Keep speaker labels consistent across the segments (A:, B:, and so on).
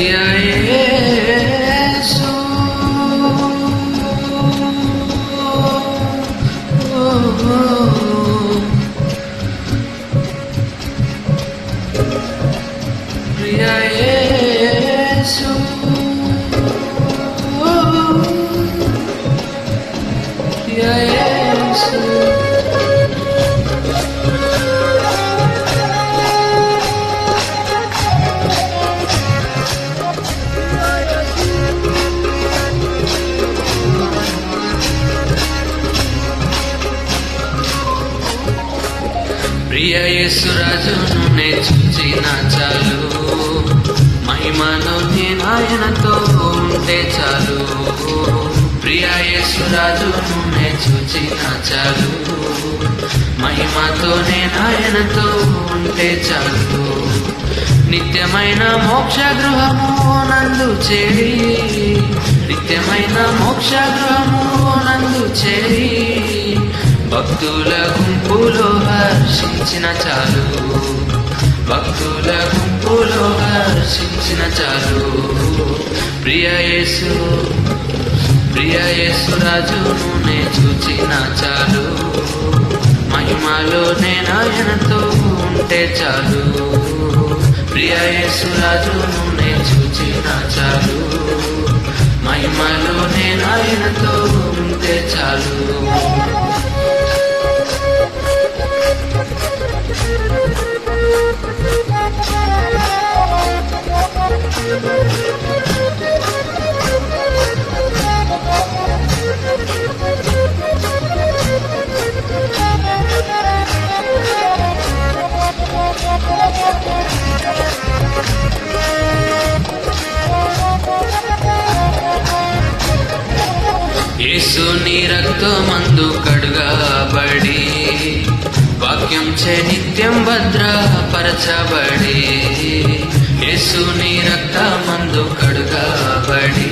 A: ప్రియ యేసు ప్రియ యేసు ప్రియ యేసు ప్రియ యేసురాజును నే చూచిన చాలు, మహిమలో నేను ఆయనతో ఉంటే చాలు. ప్రియ యేసురాజును నే చూచిన చాలు, మహిమతో నేను ఆయనతో ఉంటే చాలు. నిత్యమైన మోక్ష గృహము నందు చేరి, నిత్యమైన మోక్ష గృహము నందు చేరి, భక్తుల గుంపులో హర్షించిన చాలు, భక్తుల గుంపులో హర్షించిన చాలు. ప్రియ యేసు, ప్రియ యేసురాజును నే చూచిన చాలు, మహిమలో నేను ఆయనతో ఉంటే చాలు. ప్రియ యేసురాజును నే చూచిన చాలు, మహిమలో నేను ఆయనతో ఉంటే చాలు. యేసు నీ రక్తమందు కడుగబడి, వాక్యం చే నిత్యం భద్రపరచబడి, యేసు నీ రక్తమందు కడుగబడి,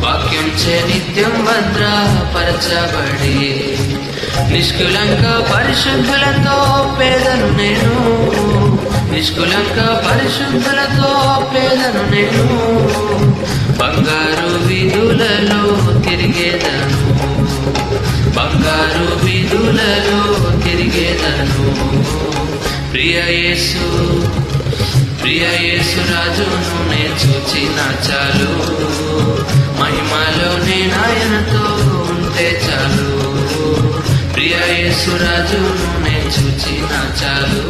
A: వాక్యం చే నిత్యం భద్రపరచబడి, నిష్కులంక పరిశుద్ధులతో పేదను నేను, నిష్కులంక పరిశుద్ధులతో పేదను నేను, బంగారు వీధులలో తిరిగేదను, బంగారు వీధులలో తిరిగేదను. ప్రియ యేసు, ప్రియ యేసురాజును నే చూచిన చాలు, మహిమలో నేను ఆయనతో ఉంటే చాలు. ప్రియ యేసురాజును నే చూచిన చాలు,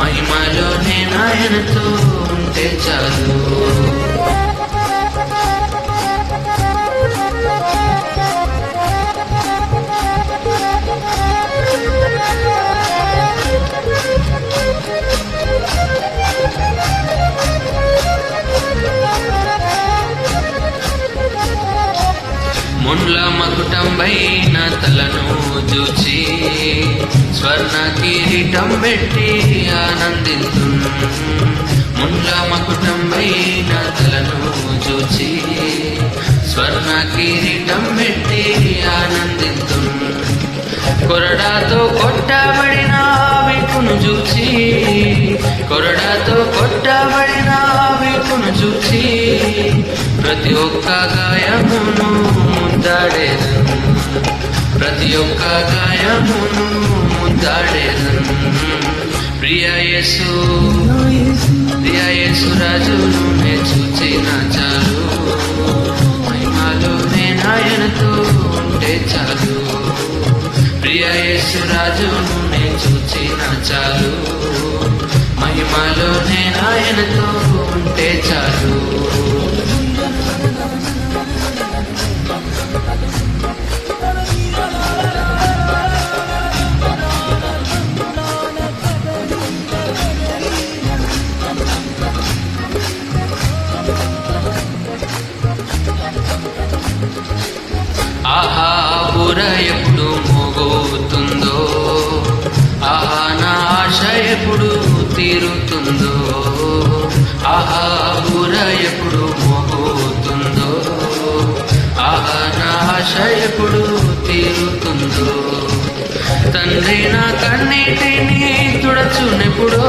A: మహిమలో నేను ఆయనతో ఉంటే చాలు. మున్ల మకుటంబైన తలను చూచి, స్వర్ణ కిరీటం పెట్టి ఆనందింతు. మున్ల మకుటంబైన తలను చూచి, స్వర్ణ కిరీటం పెట్టి ఆనందింతు. కొరడాతో కొట్టబడిన వీపును చూచి, కొరడాతో కొట్టబడిన వీపును చూచి, ప్రతి ఒక్క గాయమును ముద్దాడేదను, ప్రతి ఒక్క గాయమును ముద్దాడేదను. ప్రియ యేసు, ప్రియ యేసురాజును నే చూచిన చాలు, మహిమలో నేను ఆయనతో ఉంటే చాలు. ప్రియ యేసురాజును నే చూచిన చాలు, మహిమలో నేను ఆయనతో ఉంటే చాలు. ఆహా బుర ఎప్పుడు మోగవుతుందో, ఆహా నా ఆశ ఎప్పుడు తీరుతుందో, ఆహా బుర ఎప్పుడు మోగవుతుందో, ఆహా నా ఆశ ఎప్పుడు తీరుతుందో. తండ్రి నా కన్నీటిని తుడచునెప్పుడో,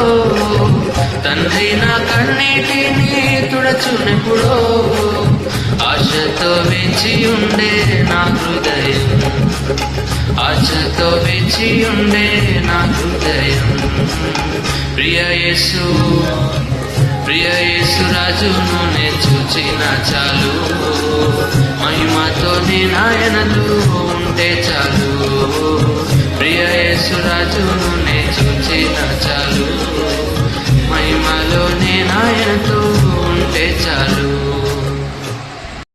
A: తండ్రి నా కన్నీటిని తుడచునెప్పుడో, ఆశతో వేచి ఉండే నా హృదయం, ఆశతో వేచి ఉండే నా హృదయం. ప్రియ యేసు రాజును నే చూచిన చాలు, మహిమతో నాయనతో ఉంటే చాలు. ప్రియ యేసు రాజును నే చూచిన చాలు, మహిమలో నాయనతో ఉంటే చాలు.